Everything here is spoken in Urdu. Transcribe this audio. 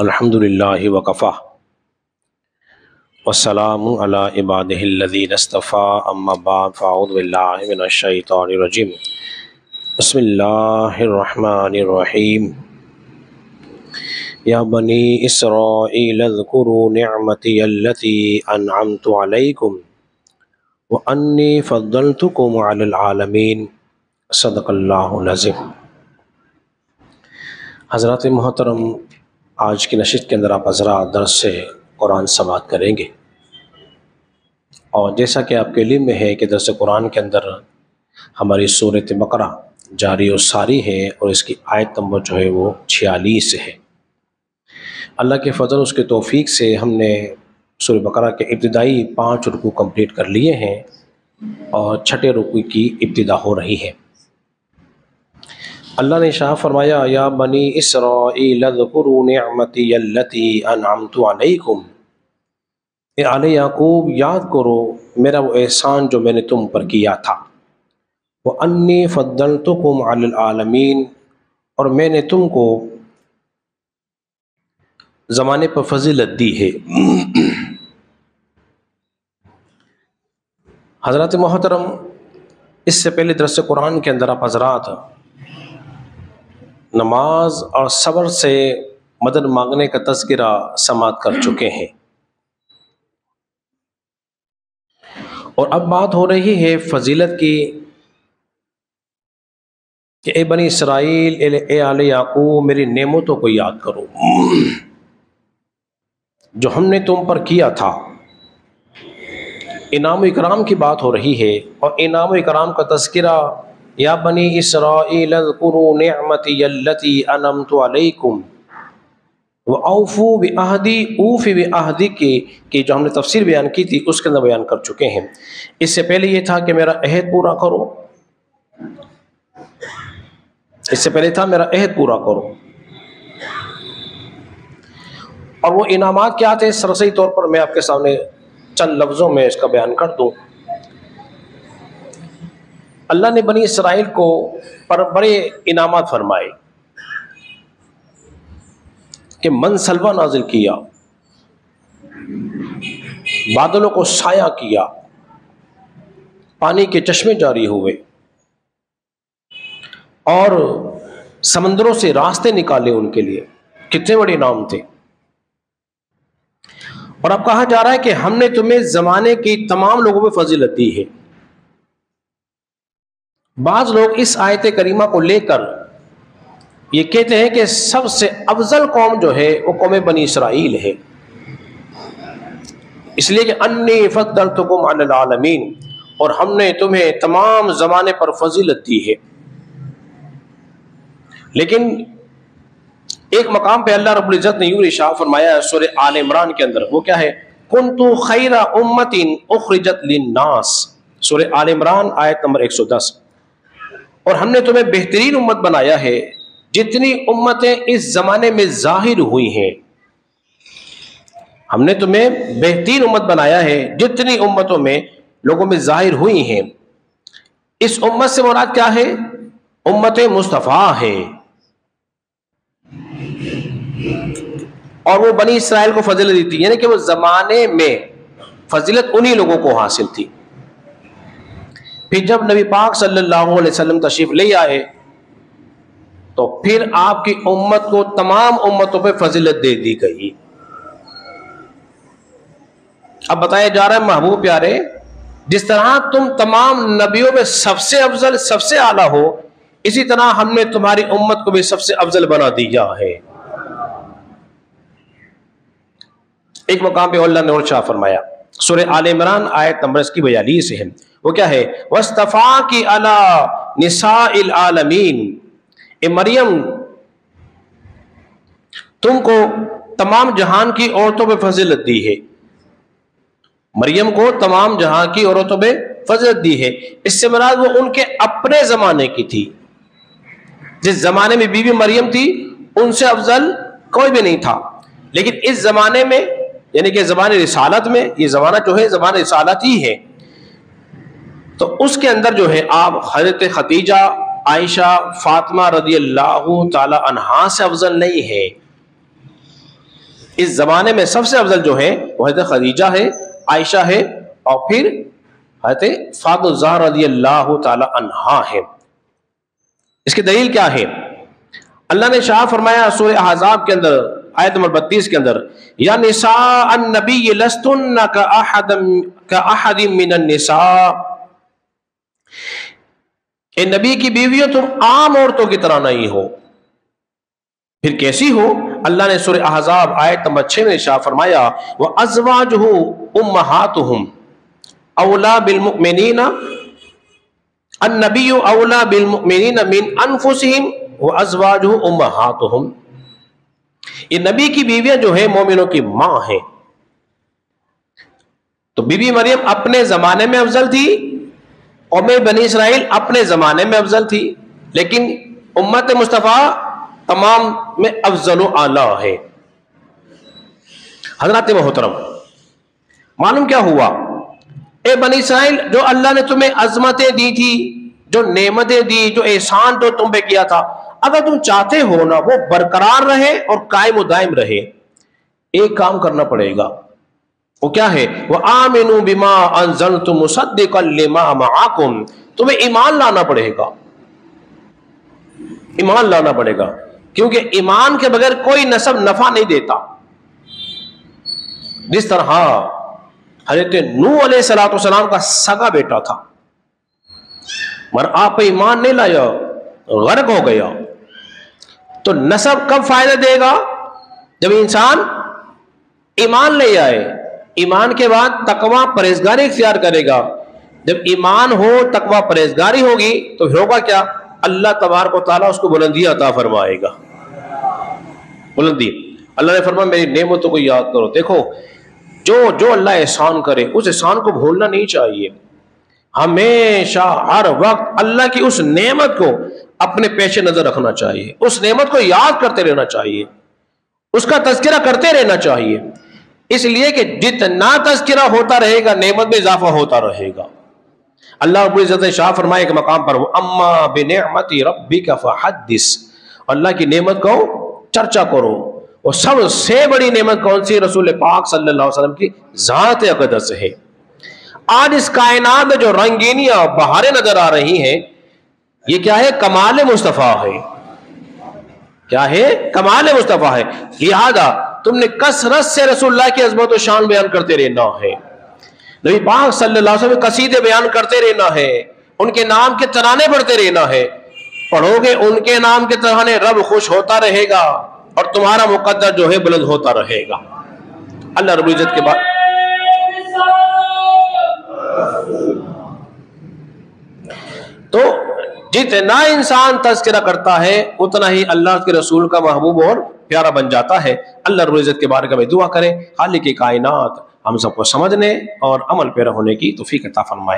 الحمدللہ وکفا والسلام علی عبادہ الذین اصطفیٰ اما بعد فاعوذ باللہ من الشیطان الرجیم بسم اللہ الرحمن الرحیم یا بنی اسرائیل اذکروا نعمتی التي انعمت علیکم وانی فضلتکم علی العالمین صدق اللہ العظیم۔ حضرات محترم، آج کی نشست کے اندر آپ حضرات درس سے قرآن سماعت کریں گے، اور جیسا کہ آپ کے علم میں ہے کہ درس قرآن کے اندر ہماری سورۃ بقرہ جاری و ساری ہے، اور اس کی آیت نمبر جو ہے وہ 46 ہے۔ اللہ کے فضل اس کے توفیق سے ہم نے سورۃ بقرہ کے ابتدائی 5 رکوع کمپلیٹ کر لیے ہیں، اور چھٹے رکوع کی ابتدا ہو رہی ہے۔ اللہ نے ارشاد فرمایا یا بنی اسرائیل اذکروا نعمتی التی انعمت علیکم، اے آل یعقوب یاد کرو میرا وہ احسان جو میں نے تم پر کیا تھا، وانی فضلتکم علی العالمین، اور میں نے تم کو زمانے پر فضیلت دی ہے۔ حضرات محترم، اس سے پہلے درس قرآن کے اندر آپ حضرات نماز اور صبر سے مدد مانگنے کا تذکرہ سماعت کر چکے ہیں، اور اب بات ہو رہی ہے فضیلت کی کہ اے بنی اسرائیل، اے آل یعقوب، میری نعمتوں کو یاد کرو جو ہم نے تم پر کیا تھا۔ انعام و اکرام کی بات ہو رہی ہے، اور انعام و اکرام کا تذکرہ یا بنی اسرائیل اذکروا نعمتی التی انعمت علیکم واوفوا بعہدی، اوف بعہدی کی جو ہم نے تفسیر بیان کی تھی اس کے اندر بیان کر چکے ہیں۔ اس سے پہلے یہ تھا کہ میرا عہد پورا کرو، اس سے پہلے تھا میرا عہد پورا کرو، اور وہ انعامات کیا تھے سرسری طور پر میں آپ کے سامنے چند لفظوں میں اس کا بیان کر دوں۔ اللہ نے بنی اسرائیل کو پر بڑے انعامات فرمائے کہ من سلوہ نازل کیا، بادلوں کو سایہ کیا، پانی کے چشمے جاری ہوئے، اور سمندروں سے راستے نکالے ان کے لیے۔ کتنے بڑے انعام تھے۔ اور اب کہا جا رہا ہے کہ ہم نے تمہیں زمانے کی تمام لوگوں پہ فضیلت دی ہے۔ بعض لوگ اس آیت کریمہ کو لے کر یہ کہتے ہیں کہ سب سے افضل قوم جو ہے وہ قوم بنی اسرائیل ہے، اس لیے کہ انی فضلتکم علی العالمین، اور ہم نے تمہیں تمام زمانے پر فضیلت دی ہے۔ لیکن ایک مقام پہ اللہ رب العزت نے یوں ارشاد فرمایا ہے سورہ آل عمران کے اندر، وہ کیا ہے؟ کنتم خیر امۃ اخرجت للناس، سورہ آل عمران آیت نمبر 110۔ اور ہم نے تمہیں بہترین امت بنایا ہے جتنی امتیں اس زمانے میں ظاہر ہوئی ہیں۔ ہم نے تمہیں بہترین امت بنایا ہے جتنی امتوں میں لوگوں میں ظاہر ہوئی ہیں۔ اس امت سے مراد کیا ہے؟ امت مصطفیٰ ہے، اور وہ بنی اسرائیل کو فضیلت دی تھی، یعنی کہ وہ زمانے میں فضیلت انہی لوگوں کو حاصل تھی۔ پھر جب نبی پاک صلی اللہ علیہ وسلم تشریف لے آئے تو پھر آپ کی امت کو تمام امتوں پہ فضیلت دے دی گئی۔ اب بتایا جا رہا ہے محبوب پیارے، جس طرح تم تمام نبیوں میں سب سے افضل، سب سے اعلیٰ ہو، اسی طرح ہم نے تمہاری امت کو بھی سب سے افضل بنا دیا ہے۔ ایک مقام پہ اللہ نے اور شاہ فرمایا، سورہ آل عمران آیت نمبر 42 ہے، وہ کیا ہے؟ وَاسْتَفَاكِ عَلَى نِسَاءِ الْعَالَمِينَ، اے مریم تم کو تمام جہان کی عورتوں پہ فضیلت دی ہے۔ مریم کو تمام جہاں کی عورتوں پہ فضیلت دی ہے، اس سے مراد وہ ان کے اپنے زمانے کی تھی۔ جس زمانے میں بی بی مریم تھی ان سے افضل کوئی بھی نہیں تھا، لیکن اس زمانے میں، یعنی کہ زمانے رسالت میں، یہ زمانہ جو ہے زمانہ رسالت ہی ہے، تو اس کے اندر جو ہے آپ حضرت خدیجہ، عائشہ، فاطمہ رضی اللہ تعالی عنہا سے افضل نہیں ہے۔ اس زمانے میں سب سے افضل جو ہے وہ حضرت خدیجہ ہے، عائشہ ہے، اور پھر حضرت فاطمہ الزہرا رضی اللہ تعالی عنہا ہے۔ اس کی دلیل کیا ہے؟ اللہ نے شاہ فرمایا سورہ احزاب کے اندر آیت نمبر 32 کے اندر، یا نساء النبی لستن کاحد من النساء، اے نبی کی بیویوں تم عام عورتوں کی طرح نہیں ہو۔ پھر کیسی ہو؟ اللہ نے سورہ احزاب آیت نمبر 6 میں شاہ فرمایا وَأَزْوَاجُهُ أُمَّهَاتُهُمْ أَوْلَى بِالْمُؤْمِنِينَ النَّبِيُّ أَوْلَى بِالْمُؤْمِنِينَ مِنْ أَنفُسِهِمْ وَأَزْوَاجُهُ أُمَّهَاتُهُمْ، یہ نبی کی بیویاں جو ہیں مومنوں کی ماں ہیں۔ تو بی بی مریم اپنے زمانے میں افضل تھی، قوم بنی اسرائیل اپنے زمانے میں افضل تھی، لیکن امت مصطفیٰ تمام میں افضل و اعلیٰ ہے۔ حضرات محترم، معلوم کیا ہوا؟ اے بنی اسرائیل، جو اللہ نے تمہیں عظمتیں دی تھی، جو نعمتیں دی، جو احسان تو تم پہ کیا تھا، اگر تم چاہتے ہو نا وہ برقرار رہے اور قائم و دائم رہے، ایک کام کرنا پڑے گا۔ وہ کیا ہے؟ وَآمِنُوا بِمَا أَنزَلْتُ مُصَدِّقًا لِمَا مَعَكُمْ، تمہیں ایمان لانا پڑے گا، ایمان لانا پڑے گا، کیونکہ ایمان کے بغیر کوئی نسب نفع نہیں دیتا۔ جس طرح حضرت نوح علیہ السلام کا سگا بیٹا تھا، مگر آپ پہ ایمان نہیں لایا، غرق ہو گیا، تو نسب کب فائدہ دے گا؟ جب انسان ایمان لے آئے، ایمان کے بعد تقوی پرہیزگاری اختیار کرے گا۔ جب ایمان ہو، تقوی پرہیزگاری ہوگی، تو ہوگا کیا؟ اللہ تبارک و تعالیٰ اس کو بلندی عطا فرمائے گا۔ بلندی، اللہ نے فرمایا میری نعمتوں کو یاد کرو۔ دیکھو، جو اللہ احسان کرے اس احسان کو بھولنا نہیں چاہیے، ہمیشہ ہر وقت اللہ کی اس نعمت کو اپنے پیش نظر رکھنا چاہیے، اس نعمت کو یاد کرتے رہنا چاہیے، اس کا تذکرہ کرتے رہنا چاہیے، اس لیے کہ جتنا تذکرہ ہوتا رہے گا نعمت میں اضافہ ہوتا رہے گا۔ اللہ رب العزت نے شاہ فرمائے ایک مقام پر اما بنعمت ربک فحدث، اللہ کی نعمت کو چرچا کرو۔ اور سب سے بڑی نعمت کون سی؟ رسول پاک صلی اللہ علیہ وسلم کی ذات اقدس ہے۔ آج اس کائنات میں جو رنگینیاں بہاریں نظر آ رہی ہیں، یہ کیا ہے؟ کمال مصطفیٰ ہے۔ کیا ہے؟ کمال مصطفیٰ ہے۔ لہذا تم نے کثرت سے رسول اللہ کی عظمت و شان بیان کرتے رہنا ہے، نبی پاک صلی اللہ علیہ وسلم قصیدے بیان کرتے رہنا ہے، ان کے نام کے ترانے پڑھتے رہنا ہے۔ پڑھو گے ان کے نام کے ترانے، رب خوش ہوتا رہے گا اور تمہارا مقدر جو ہے بلند ہوتا رہے گا۔ اللہ رب العزت کے بعد تو جتنا انسان تذکرہ کرتا ہے اتنا ہی اللہ کے رسول کا محبوب اور پیارا بن جاتا ہے۔ اللہ رب العزت کے بارے میں دعا کریں خالق کائنات ہم سب کو سمجھنے اور عمل پیرا ہونے کی توفیق عطا فرمائے۔